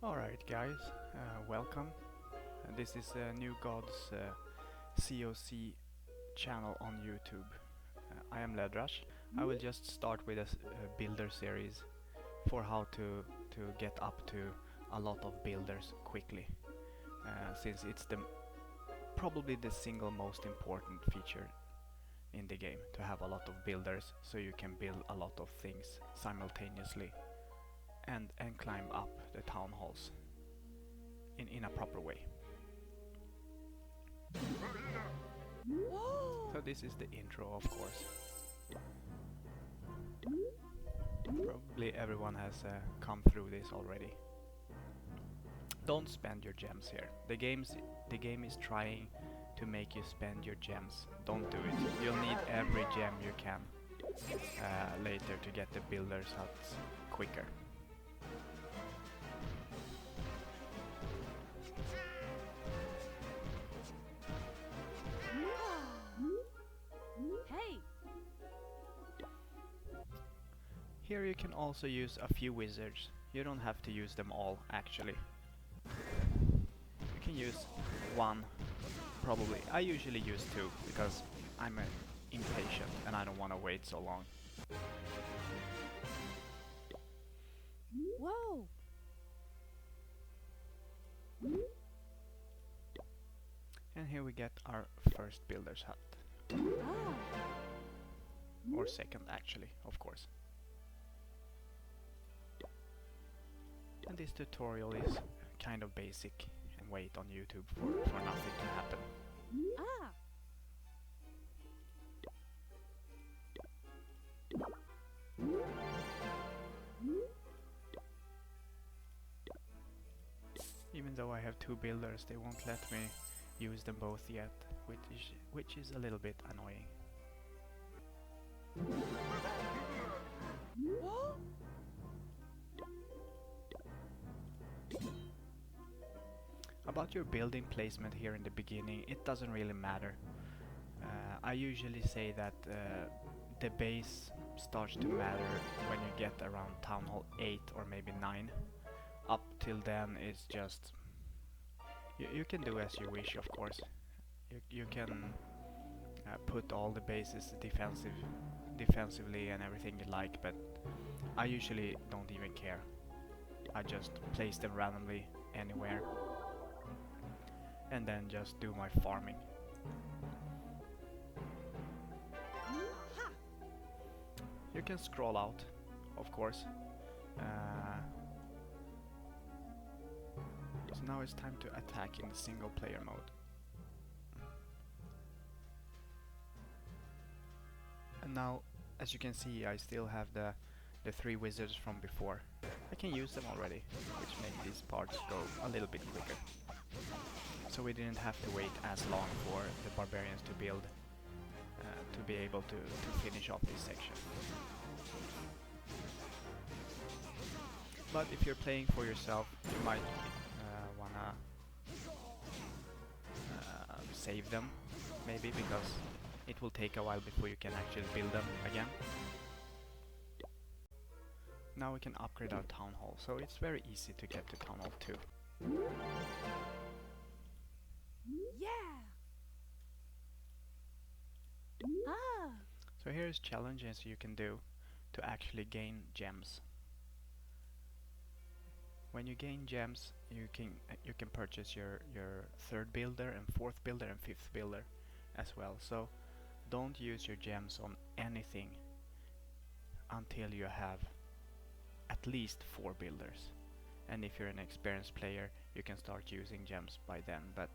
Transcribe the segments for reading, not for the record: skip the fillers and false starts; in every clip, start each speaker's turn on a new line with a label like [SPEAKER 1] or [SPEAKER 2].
[SPEAKER 1] Alright guys, welcome. This is New Gods COC channel on YouTube. I am Ledrash. I will just start with a builder series for how to get up to a lot of builders quickly, since it's probably the single most important feature in the game, to have a lot of builders so you can build a lot of things simultaneously and climb up the town halls in a proper way. So this is the intro, of course. Probably everyone has come through this already. Don't spend your gems here. The game is trying to make you spend your gems. Don't do it. You'll need every gem you can later to get the builders huts quicker.
[SPEAKER 2] Hey!
[SPEAKER 1] Here you can also use a few wizards. You don't have to use them all, actually. You can use one, probably. I usually use two, because I'm impatient and I don't want to wait so long.
[SPEAKER 2] Whoa!
[SPEAKER 1] And here we get our first builder's hut.
[SPEAKER 2] Ah!
[SPEAKER 1] Or second, actually, of course. And this tutorial is kind of basic and wait on YouTube for nothing to happen.
[SPEAKER 2] Ah!
[SPEAKER 1] Even though I have two builders, they won't let me use them both yet, which is a little bit annoying. About your building placement here in the beginning, it doesn't really matter. I usually say that the base starts to matter when you get around Townhall 8 or maybe 9. Up till then it's just... You can do as you wish, of course. You can put all the bases defensively and everything you like, but I usually don't even care. I just place them randomly anywhere and then just do my farming. You can scroll out, of course. So now it's time to attack in the single player mode. And now, as you can see, I still have the three wizards from before. I can use them already, which makes these parts go a little bit quicker. So we didn't have to wait as long for the barbarians to build to be able to finish off this section. But if you're playing for yourself, you might wanna save them, maybe, because it will take a while before you can actually build them again. Now we can upgrade our town hall, so it's very easy to get to town hall 2.
[SPEAKER 2] Yeah! Ah!
[SPEAKER 1] So here's challenges you can do to actually gain gems. When you gain gems, you can purchase your third builder and fourth builder and fifth builder as well. So don't use your gems on anything until you have at least 4 builders. And if you're an experienced player, you can start using gems by then, but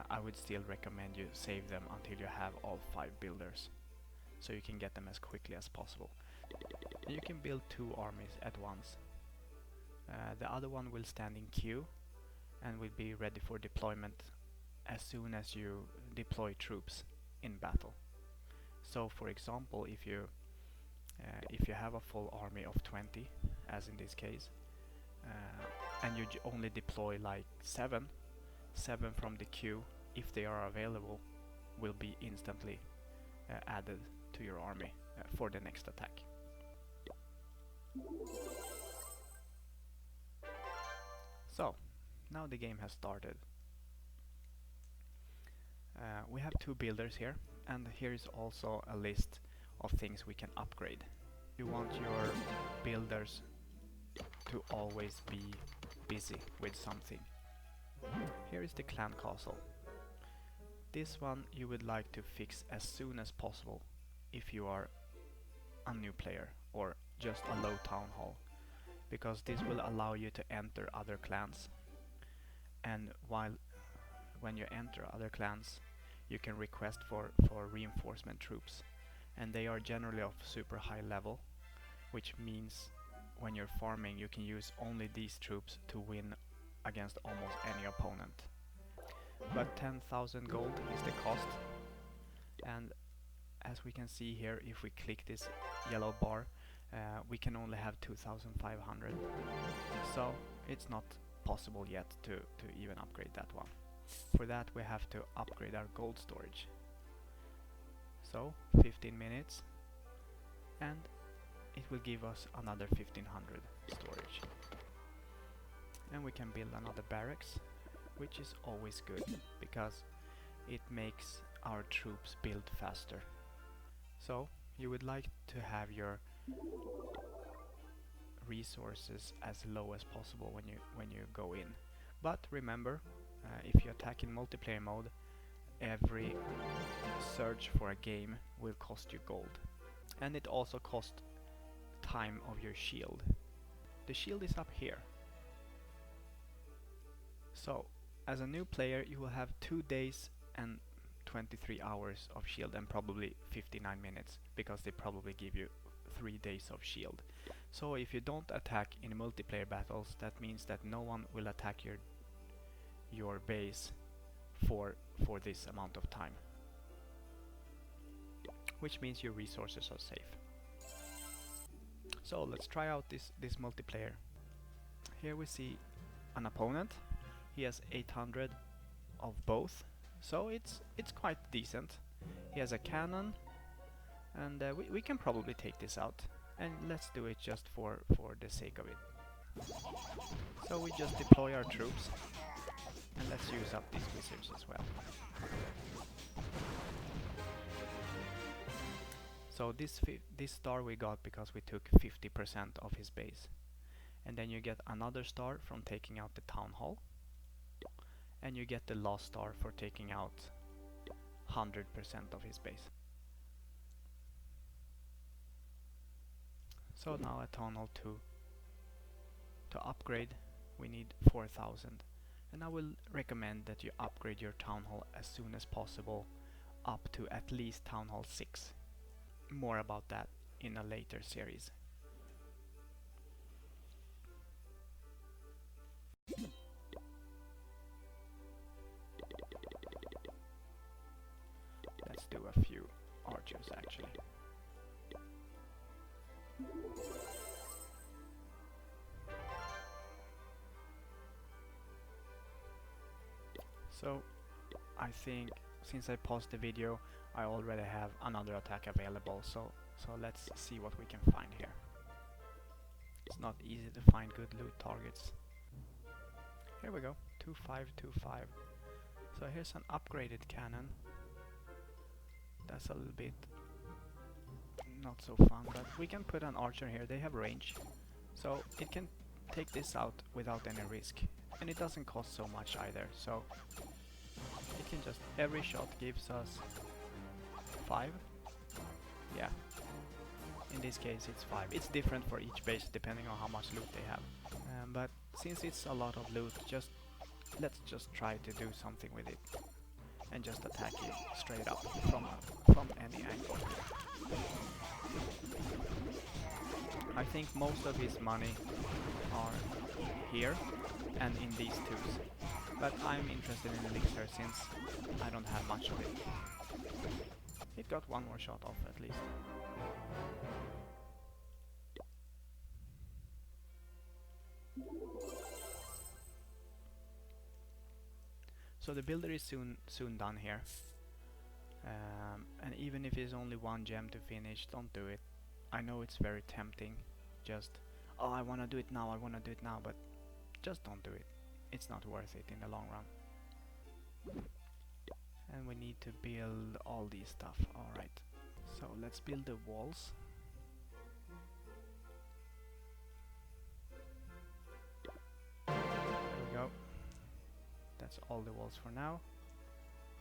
[SPEAKER 1] I would still recommend you save them until you have all 5 builders, so you can get them as quickly as possible. And you can build 2 armies at once. The other one will stand in queue and will be ready for deployment as soon as you deploy troops in battle. So for example, if you have a full army of 20, as in this case, and you only deploy like 7 from the queue, if they are available, will be instantly added to your army for the next attack. So, now the game has started. We have two builders here, and here is also a list of things we can upgrade. You want your builders to always be busy with something. Here is the clan castle. This one you would like to fix as soon as possible if you are a new player or just a low town hall, because this will allow you to enter other clans, and when you enter other clans you can request for reinforcement troops, and they are generally of super high level, which means when you're farming you can use only these troops to win against almost any opponent. But 10,000 gold is the cost, and as we can see here, if we click this yellow bar, we can only have 2,500, so it's not possible yet to even upgrade that one. For that we have to upgrade our gold storage. So 15 minutes and it will give us another 1500 storage. And we can build another barracks, which is always good because it makes our troops build faster. So you would like to have your resources as low as possible when you go in. But remember, if you attack in multiplayer mode, every search for a game will cost you gold. And it also costs time of your shield. The shield is up here. So, as a new player you will have 2 days and 23 hours of shield and probably 59 minutes, because they probably give you 3 days of shield. So if you don't attack in multiplayer battles, that means that no one will attack your base for this amount of time, which means your resources are safe. So let's try out this multiplayer. Here we see an opponent. He has 800 of both, so it's quite decent. He has a cannon, and we can probably take this out, and let's do it just for the sake of it. So we just deploy our troops, and let's use up these wizards as well. So this star we got because we took 50% of his base, and then you get another star from taking out the town hall, and you get the last star for taking out 100% of his base. So now at Town Hall 2, to upgrade we need 4,000, and I will recommend that you upgrade your Town Hall as soon as possible, up to at least Town Hall 6. More about that in a later series. Let's do a few archers actually. So I think since I paused the video I already have another attack available, so let's see what we can find here. It's not easy to find good loot targets. Here we go, 2525. So here's an upgraded cannon. That's a little bit not so fun, but we can put an archer here. They have range, so it can take this out without any risk, and it doesn't cost so much either, so it can just, every shot gives us 5. Yeah, in this case it's 5. It's different for each base depending on how much loot they have, but since it's a lot of loot, let's just try to do something with it and just attack it straight up from any angle. I think most of his money are here and in these twos, but I'm interested in elixir since I don't have much of it. It got one more shot off at least. So the builder is soon done here, and even if it's only one gem to finish, don't do it. I know it's very tempting, just, oh, I wanna do it now, but just don't do it. it's not worth it in the long run. And we need to build all these stuff. Alright, so let's build the walls. There we go. That's all the walls for now.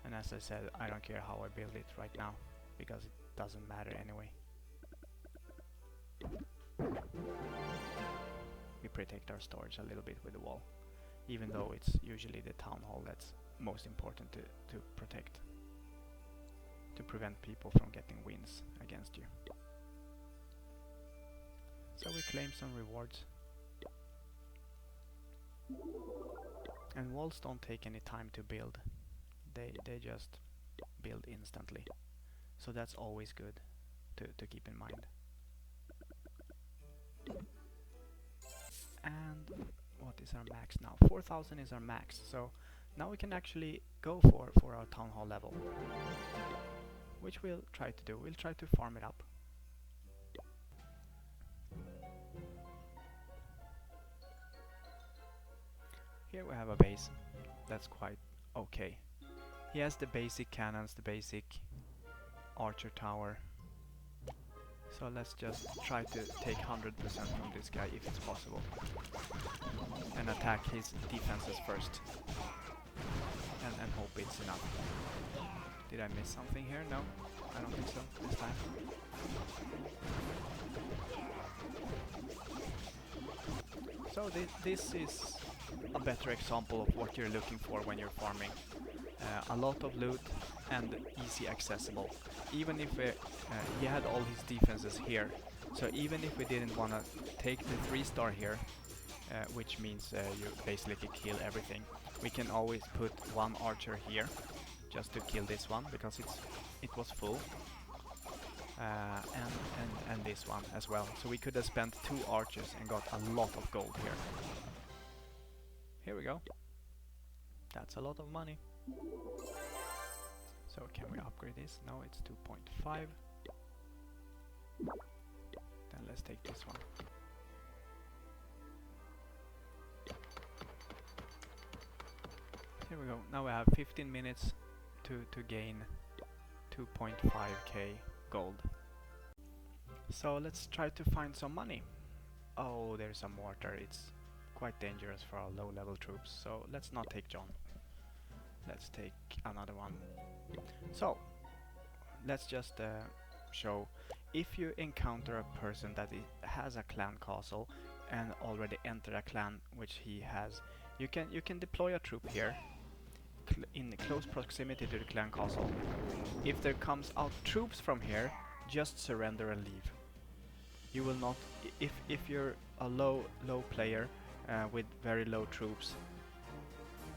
[SPEAKER 1] And as I said, I don't care how I build it right now, because it doesn't matter anyway. We protect our storage a little bit with the wall, even though it's usually the town hall that's most important to protect, to prevent people from getting wins against you. So we claim some rewards. And walls don't take any time to build. They just build instantly. So that's always good to keep in mind. And what is our max now? 4,000 is our max. So now we can actually go for our town hall level, which we'll try to do. We'll try to farm it up. Here we have a base that's quite okay. He has the basic cannons, the basic archer tower. So let's just try to take 100% from this guy if it's possible, and attack his defenses first, and hope it's enough. Did I miss something here? No, I don't think so this time. So this is a better example of what you're looking for when you're farming. A lot of loot and easy accessible. Even if he had all his defenses here, so even if we didn't want to take the 3-star here, which means you basically kill everything, we can always put one archer here just to kill this one, because it was full, and this one as well. So we could have spent 2 archers and got a lot of gold here. Here we go. That's a lot of money. So can we upgrade this? No, it's 2.5. Then let's take this one. Here we go. Now we have 15 minutes to gain 2.5k gold. So let's try to find some money. Oh, there's a mortar. It's quite dangerous for our low-level troops. So let's not take John. Let's take another one. So let's just show, if you encounter a person that has a clan castle and already entered a clan which he has, you can deploy a troop here in close proximity to the clan castle. If there comes out troops from here, just surrender and leave. You will not, if you're a low player with very low troops,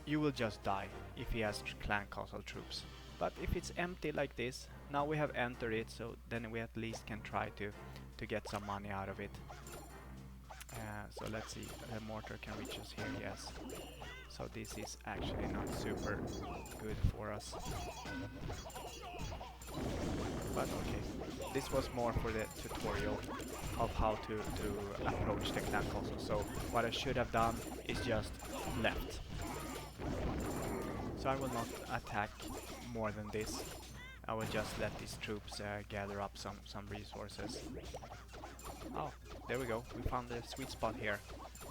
[SPEAKER 1] you will just die if he has clan castle troops. But if it's empty like this, now we have entered it, so then we at least can try to get some money out of it. So let's see, the mortar can reach us here, yes. So this is actually not super good for us. But okay, this was more for the tutorial of how to approach the clan castle. So what I should have done is just left. So I will not attack more than this. I will just let these troops gather up some resources. Oh, there we go. We found the sweet spot here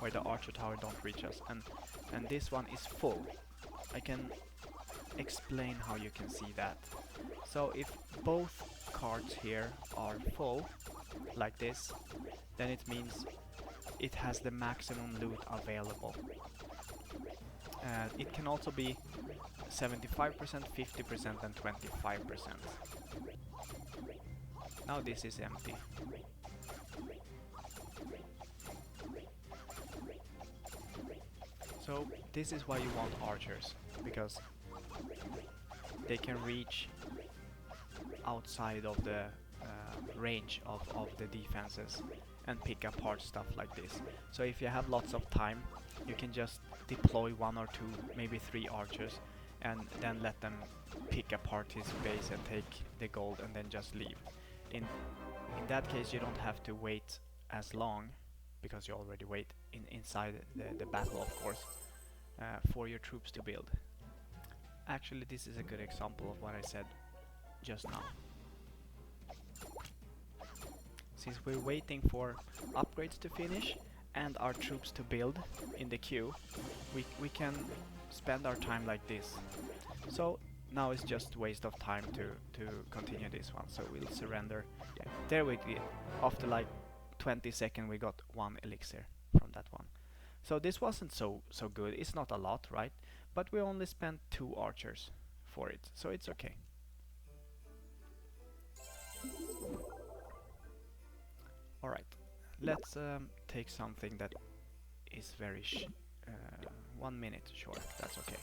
[SPEAKER 1] where the archer tower don't reach us, and this one is full. I can explain how you can see that. So if both cards here are full like this, then it means it has the maximum loot available. It can also be 75%, 50% and 25%. Now this is empty. So this is why you want archers, because they can reach outside of the range of the defenses and pick apart stuff like this. So if you have lots of time, you can just deploy 1 or 2, maybe 3 archers, and then let them pick apart his base and take the gold and then just leave. In that case, you don't have to wait as long, because you already wait inside the battle, of course. for your troops to build. Actually, this is a good example of what I said just now. Since we're waiting for upgrades to finish and our troops to build in the queue, we can spend our time like this. So now it's just waste of time to continue this one, so we'll surrender. There we did. After like 20 seconds we got 1 elixir from that one. So this wasn't so good. It's not a lot, right? But we only spent 2 archers for it, so it's okay. Alright, let's take something that is very 1 minute short, that's okay.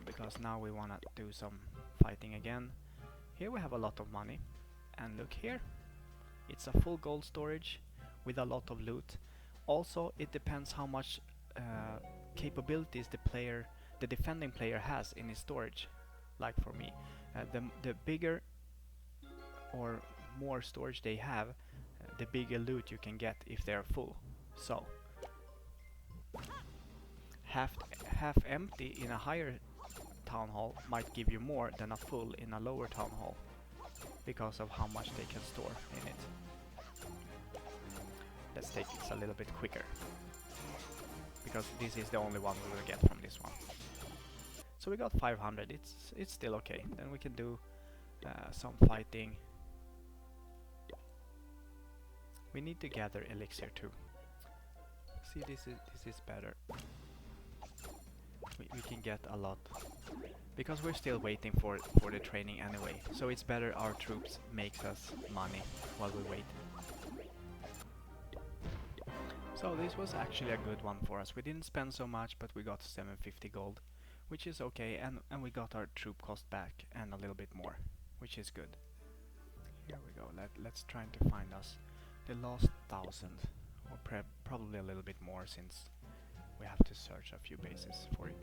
[SPEAKER 1] Because now we wanna do some fighting again. Here we have a lot of money, and look here, it's a full gold storage with a lot of loot. Also, it depends how much capabilities the defending player has in his storage. Like for me, the bigger or more storage they have, the bigger loot you can get if they're full. So half empty in a higher town hall might give you more than a full in a lower town hall, because of how much they can store in it. Let's take this a little bit quicker, because this is the only one we will get from this one. So we got 500, it's still okay. Then we can do some fighting. We need to gather elixir too. See, this is better. We can get a lot, because we're still waiting for the training anyway. So it's better our troops makes us money while we wait. So this was actually a good one for us. We didn't spend so much, but we got 750 gold, which is okay, and we got our troop cost back and a little bit more, which is good. Here we go. Let's try to find us the last 1,000, or probably a little bit more, since we have to search a few bases for it.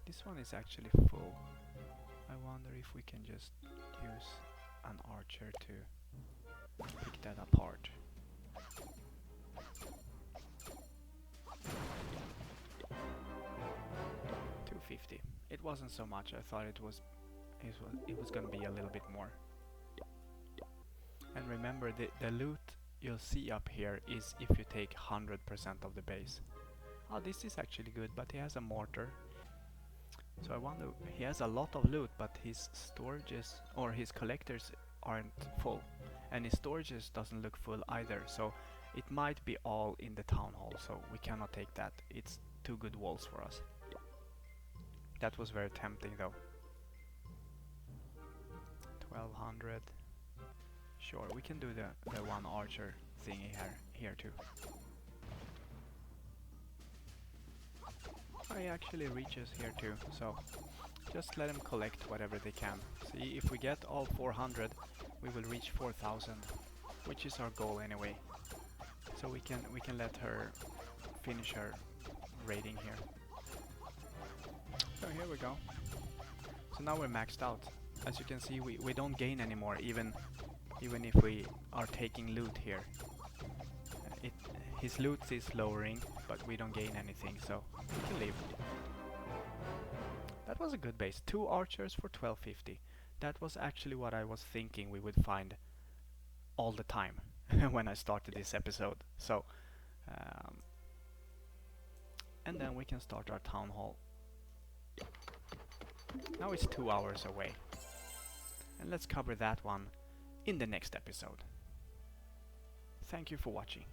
[SPEAKER 1] This one is actually full. I wonder if we can just use an archer to pick that apart. $250. It wasn't so much. I thought it was gonna be a little bit more. And remember, the loot you'll see up here is if you take 100% of the base. Oh, this is actually good, but he has a mortar. So I wonder, he has a lot of loot, but his storages or his collectors aren't full, and his storages doesn't look full either. So it might be all in the town hall, so we cannot take that. It's too good walls for us. That was very tempting though. 1200. Sure, we can do the one archer thingy here too. He actually reaches here too, so just let him collect whatever they can. See, if we get all 400, we will reach 4,000, which is our goal anyway. So we can let her finish her raiding here. So here we go. So now we're maxed out. As you can see, we don't gain anymore, even if we are taking loot here. His loot is lowering, but we don't gain anything, so we can leave. That was a good base. 2 archers for 1250. That was actually what I was thinking we would find all the time when I started this episode. So, and then we can start our town hall. Now it's 2 hours away. And let's cover that one in the next episode. Thank you for watching.